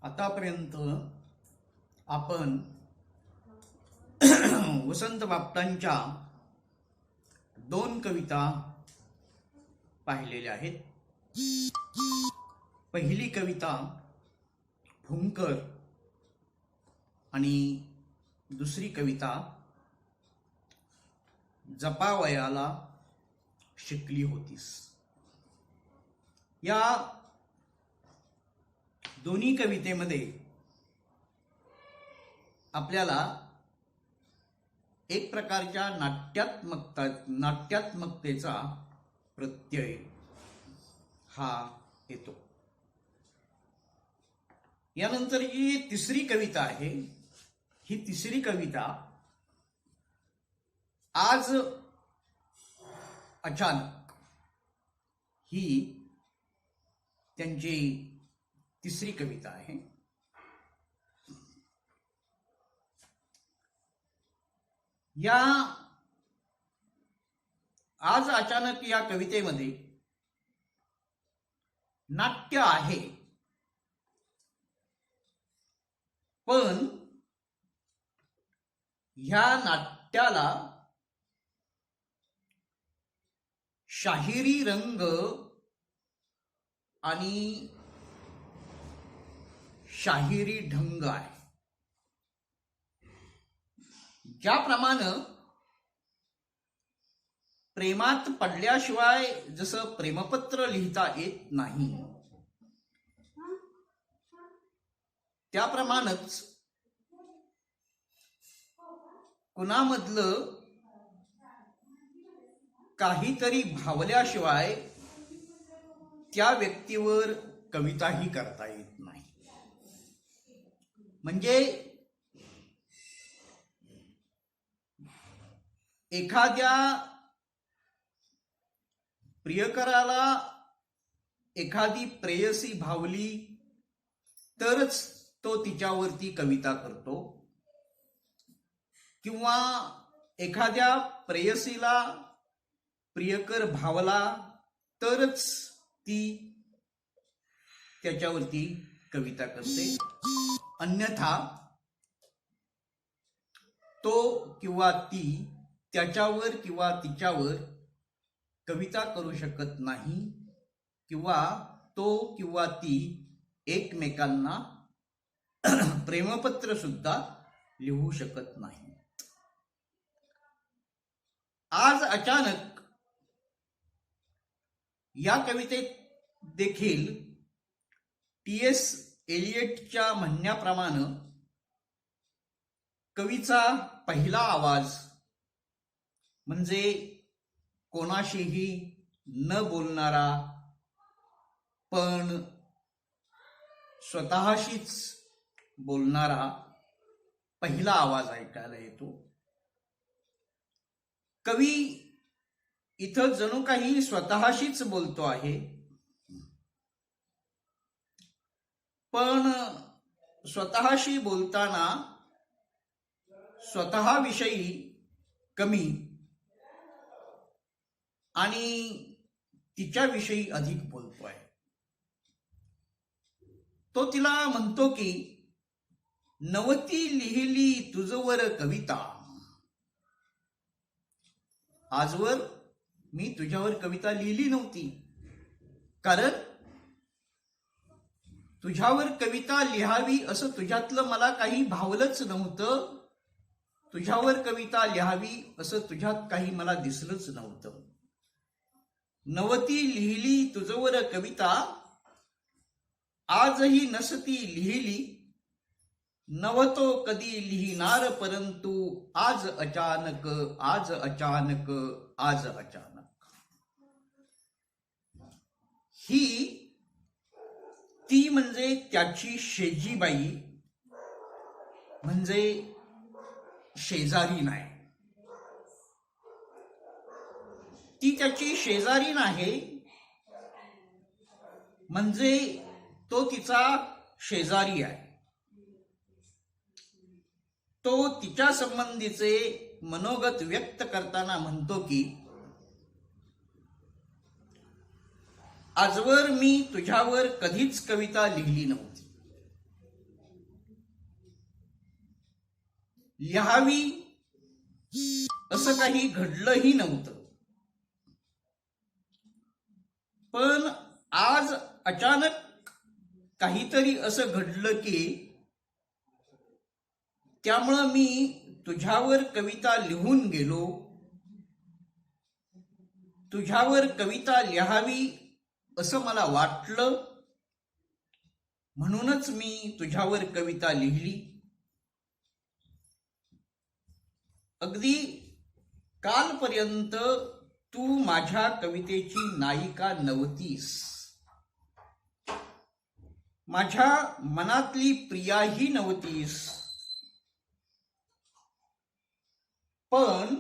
आतापर्यंत आपण वसंत बापटांच्या 2 कविता पाहिलेल्या आहेत. पहिली कविता भूंकर आणि दुसरी कविता जपावयाला शिकली होतीस. या दोन्ही कवितेमध्ये आपल्याला एक प्रकारच्या नाट्यात्मकतेचा प्रत्यय हा येतो. यानंतर जी तिसरी कविता आहे, ही तिसरी कविता आज अचानक ही त्यांची तिसरी कविता आहे. या आज अचानक या कवितेमध्ये नाट्य आहे, पण ह्या नाट्याला शाहिरी रंग आणि शाहिरी ढंग आहे. ज्याप्रमाणे प्रेमात पडल्याशिवाय जसं प्रेमपत्र लिहिता येत नाही, त्याप्रमाणेच कुणामधलं काहीतरी भावल्याशिवाय त्या व्यक्तीवर कविताही करता येत नाही. म्हणजे एखाद्या प्रियकराला एखादी प्रेयसी भावली तरच तो तिच्यावरती कविता करतो, किंवा एखाद्या प्रेयसीला प्रियकर भावला तरच ती त्याच्यावरती कविता करते. अन्यथा तो किंवा ती त्याच्यावर किंवा तिच्यावर कविता करू शकत नाही, किंवा तो किंवा ती एकमेकांना प्रेमपत्र सुद्धा लिहू शकत नाही. आज अचानक या कवितेत देखील टी.एस. एलियटच्या म्हणण्याप्रमाणे कवीचा पहिला आवाज म्हणजे कोणाशीही न बोलणारा पण स्वतःशीच बोलणारा पहिला आवाज ऐकायला येतो. कवी इथं जणू काही स्वतःशीच बोलतो आहे, पण स्वतःशी बोलताना स्वतःविषयी कमी आणि तिच्याविषयी अधिक बोलतो आहे. तो तिला म्हणतो की नवती लिहिली तुझवर कविता, आजवर मी तुझ्यावर कविता लिहिली नव्हती, कारण तुझ्यावर कविता लिहावी असं तुझ्यातलं मला काही भावलंच नव्हतं. तुझ्यावर कविता लिहावी असं तुझ्यात काही मला दिसलंच नव्हतं. नवती लिहिली तुझवर कविता, आजही नसती लिहिली. नवतो कधी लिहिणार परंतु आज अचानक, आज अचानक, आज अचानक. ही ती म्हणजे त्याची शेजीबाई, म्हणजे शेजारी नाही. ती त्याची शेजारी नाही, म्हणजे तो तिचा शेजारी आहे. तो तिच्या संबंधीचे मनोगत व्यक्त करताना म्हणतो की आजवर मी तुझ्यावर कधीच कविता लिहिली नव्हती, लिहावी असं काही घडलंही नव्हतं. पण आज अचानक काहीतरी असं घडलं की त्यामुळं मी तुझ्यावर कविता लिहून गेलो. तुझ्यावर कविता लिहावी असं मला वाटलं, म्हणूनच मी तुझ्यावर कविता लिहिली. अगदी कालपर्यंत तू माझ्या कवितेची नायिका नव्हतीस, माझ्या मनातली प्रियाही नव्हतीस. पण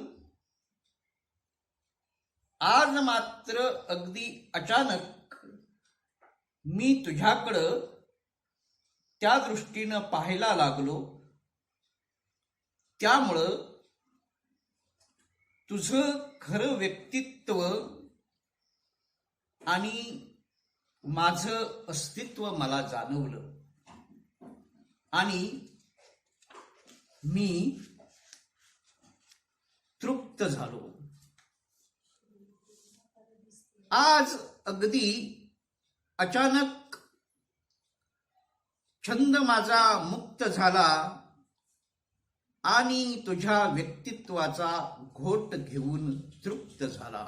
आज मात्र अगदी अचानक मी तुझ्याकडं त्या दृष्टीनं पाहायला लागलो. त्यामुळं तुझं खरं व्यक्तित्व आणि माझं अस्तित्व मला जाणवलं आणि मी तृप्त झालो. आज अगदी अचानक छंद माझा मुक्त झाला आणि तुझ्या व्यक्तित्वाचा घोट घेऊन तृप्त झाला.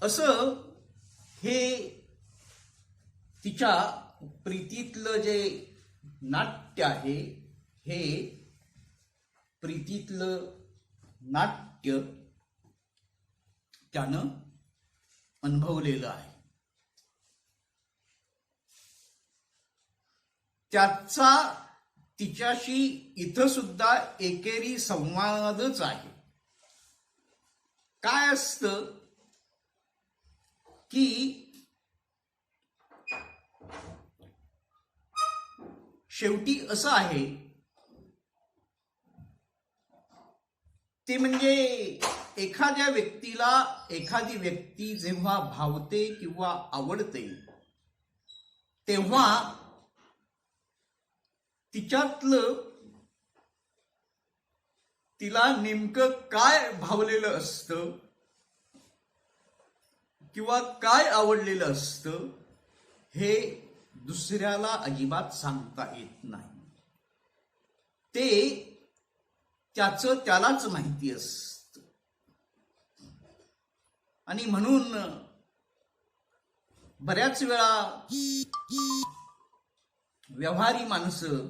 असं हे तिच्या प्रीतीतलं जे नाट्य आहे, हे प्रीतीतलं नाट्य त्यानं अनुभवलेलं आहे. त्याचा तिच्याशी इथं सुद्धा एकेरी संवादच आहे. काय असतं की शेवटी असं आहे ते म्हणजे एखाद्या व्यक्तीला एखादी व्यक्ती जेव्हा भावते किंवा आवडते तेव्हा तिच्यातलं तिला नेमकं काय भावलेलं असतं किंवा काय आवडलेलं असतं हे दुसऱ्याला अजिबात सांगता येत नाही. ते त्याचं त्यालाच माहिती असतं. आणि म्हणून बऱ्याच वेळा व्यवहारी माणसं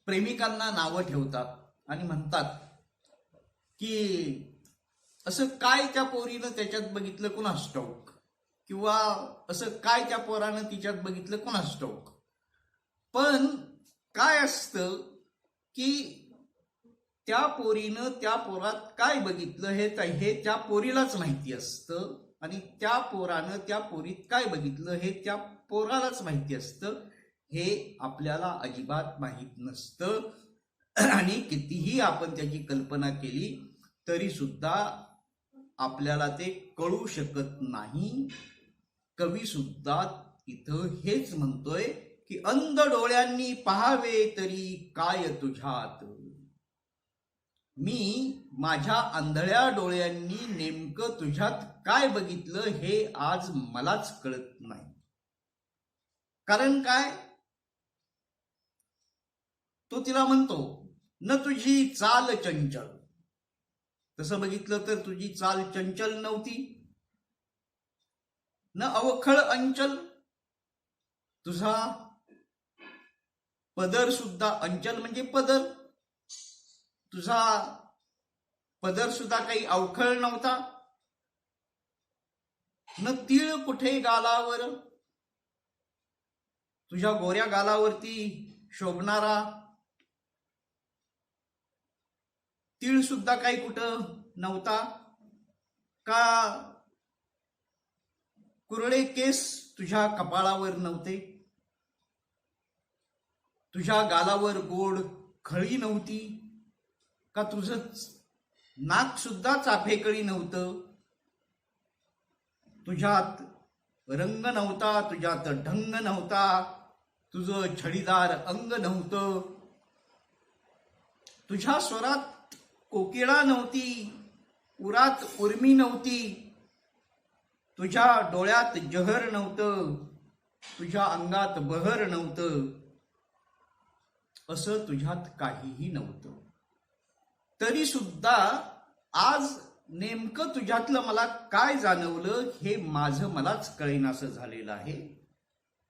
प्रेमिकांना नावं ठेवतात आणि म्हणतात की असं काय त्या पोरीनं त्याच्यात बघितलं कोणास ठाऊक, किंवा असं काय त्या पोरानं तिच्यात बघितलं कोणास ठाऊक. पण काय असतं की त्या पोरीनं त्या पोरात काय बघितलं हे त्या पोरीलाच माहिती असतं आणि त्या पोरानं त्या पोरीत काय बघितलं हे त्या पोरालाच माहिती असतं. हे आपल्याला अजिबात माहीत नसतं आणि कितीही आपण त्याची कल्पना केली तरी सुद्धा आपल्याला ते कळू शकत नाही. कवी सुद्धा इथं हेच म्हणतोय की अंध डोळ्यांनी पाहावे तरी काय तुझ्यात. मी माझ्या आंधळ्या डोळ्यांनी नेमकं तुझ्यात काय बघितलं हे आज मलाच कळत नाही. कारण काय, तो तिला म्हणतो न तुझी चाल चंचल. तसं बघितलं तर तुझी चाल चंचल नव्हती, न अवखळ अंचल. तुझा पदर सुद्धा, अंचल म्हणजे पदर, तुझा पदर सुद्धा काही अवखळ नव्हता. न तीळ कुठे गालावर, तुझ्या गोऱ्या गालावरती शोभणारा तीळ सुद्धा काही कुठं नव्हता. का कुरळे केस तुझ्या कपाळावर नव्हते, तुझ्या गालावर गोड खळी नव्हती, का तुझं नाक सुद्धा चाफेकळी नव्हतं, तुझ्यात रंग नव्हता, तुझ्यात ढंग नव्हता, तुझं छडीदार अंग नव्हतं, तुझ्या स्वरात कोकिळा नव्हती, उरात उर्मी नव्हती, तुझ्या डोळ्यात जहर नव्हतं, तुझ्या अंगात बहर नव्हतं, असं तुझ्यात काहीही नव्हतं. तरी सुद्धा आज नेमकं तुझ्यातलं मला काय जाणवलं हे माझं मलाच कळेनासं झालेलं आहे.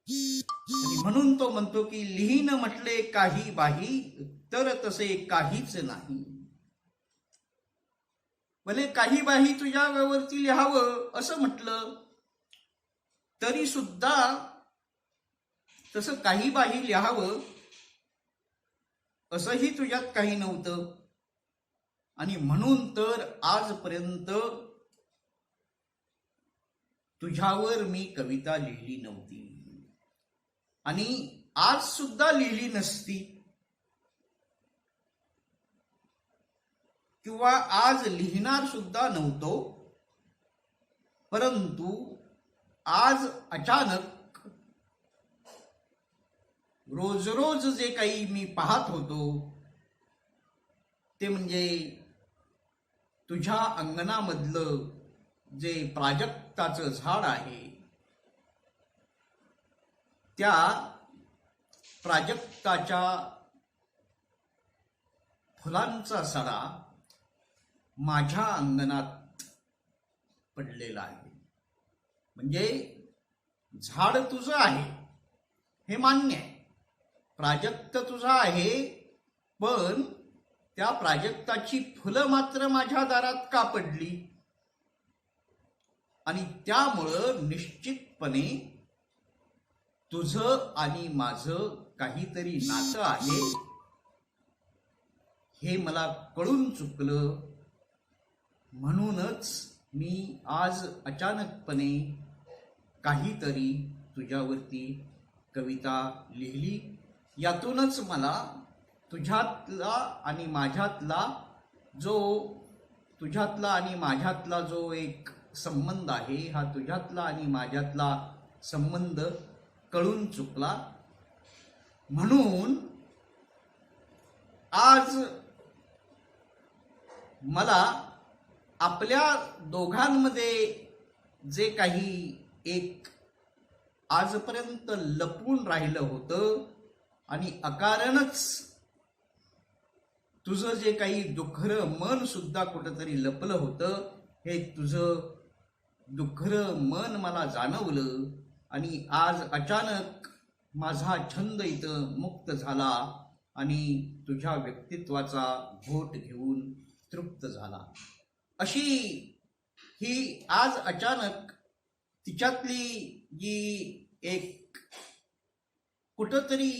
आणि म्हणून तो म्हणतो की लिहीन म्हटले काही बाही, तर तसे काहीच नाही. भले काही बाही तुझ्या वरती लिहावं असं म्हटलं, तरी सुद्धा तसं काही बाही लिहावं असंही तुझ्यात काही नव्हतं. आणि म्हणून तर आजपर्यंत तुझ्यावर मी कविता लिहिली नव्हती आणि आज सुद्धा लिहिली नसती, किंवा आज लिहिणार सुद्धा नव्हतो. परंतु आज अचानक रोज रोज जे काही मी पाहत होतो ते म्हणजे तुझ्या अंगणामधलं जे प्राजक्ताचं झाड आहे, त्या प्राजक्ताच्या फुलांचा सडा माझ्या अंगणात पडलेला आहे. म्हणजे झाड तुझं आहे हे मान्य आहे, प्राजक्त तुझा आहे, पण त्या प्राजक्ताची फुलं मात्र माझ्या दारात का पडली? आणि त्यामुळं निश्चितपणे तुझं आणि माझं काहीतरी नातं आहे हे मला कळून चुकलं. म्हणूनच मी आज अचानकपणे काहीतरी तुझ्यावरती कविता लिहिली. यातूनच मला तुझ्यातला आणि माझ्यातला जो एक संबंध आहे, हा तुझ्यातला आणि माझ्यातला संबंध कळून चुकला. म्हणून आज मला आपल्या दोघांमध्ये जे काही एक आजपर्यंत लपून राहिलं होतं आणि अकारणच तुझं जे काही दुखरं मन सुद्धा कुठंतरी लपलं होतं, हे तुझं दुखरं मन मला जाणवलं आणि आज अचानक माझा छंद इथं मुक्त झाला आणि तुझ्या व्यक्तित्वाचा घोट घेऊन तृप्त झाला. अशी ही आज अचानक तिच्यातली जी एक कुठंतरी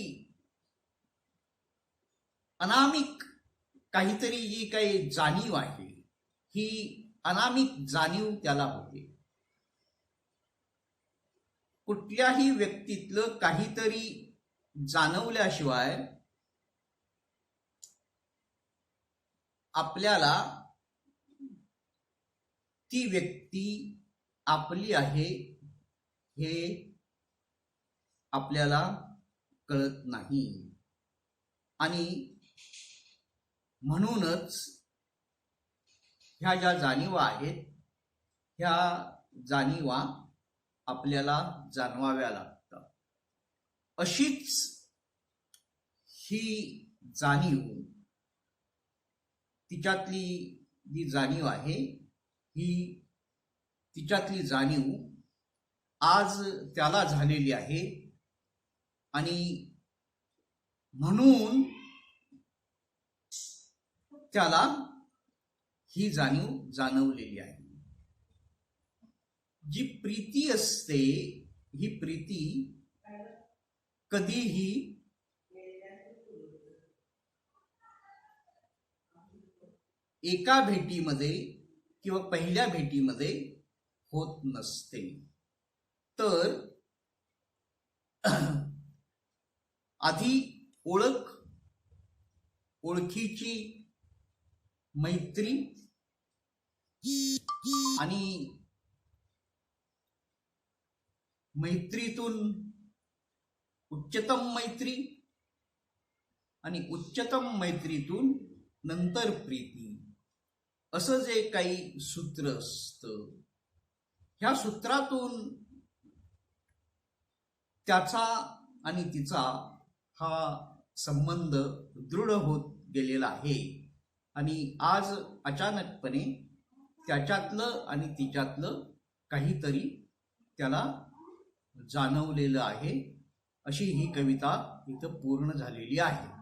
अनामिक काहीतरी जी काही जाणीव आहे, ही अनामिक जाणीव त्याला होते. कुठल्याही व्यक्तीतलं काहीतरी जाणवल्याशिवाय आपल्याला ती व्यक्ती आपली आहे हे आपल्याला कळत नाही. आणि म्हणूनच ह्या ज्या जाणीवा आहेत, ह्या जाणीवा आपल्याला जाणवाव्या लागतात. अशीच ही जाणीव, तिच्यातली जी जाणीव आहे, ही तिच्यातली जाणीव आज त्याला झालेली आहे आणि म्हणून त्याला ही जाणीव जाणवलेली आहे. जी प्रीती असते, ही प्रीती कधीही एका भेटीमध्ये किंवा पहिल्या भेटीमध्ये होत नसते. तर आधी ओळखीची मैत्री आणि मैत्रीतून उच्चतम मैत्री आणि उच्चतम मैत्रीतून नंतर प्रीती, असं जे काही सूत्र असतं, ह्या सूत्रातून त्याचा आणि तिचा हा संबंध दृढ होत गेलेला आहे. आणि आज अचानकपणे त्याच्यातलं आणि तिच्यातलं काहीतरी त्याला जाणवलेलं आहे. अशी ही कविता इथं पूर्ण झालेली आहे.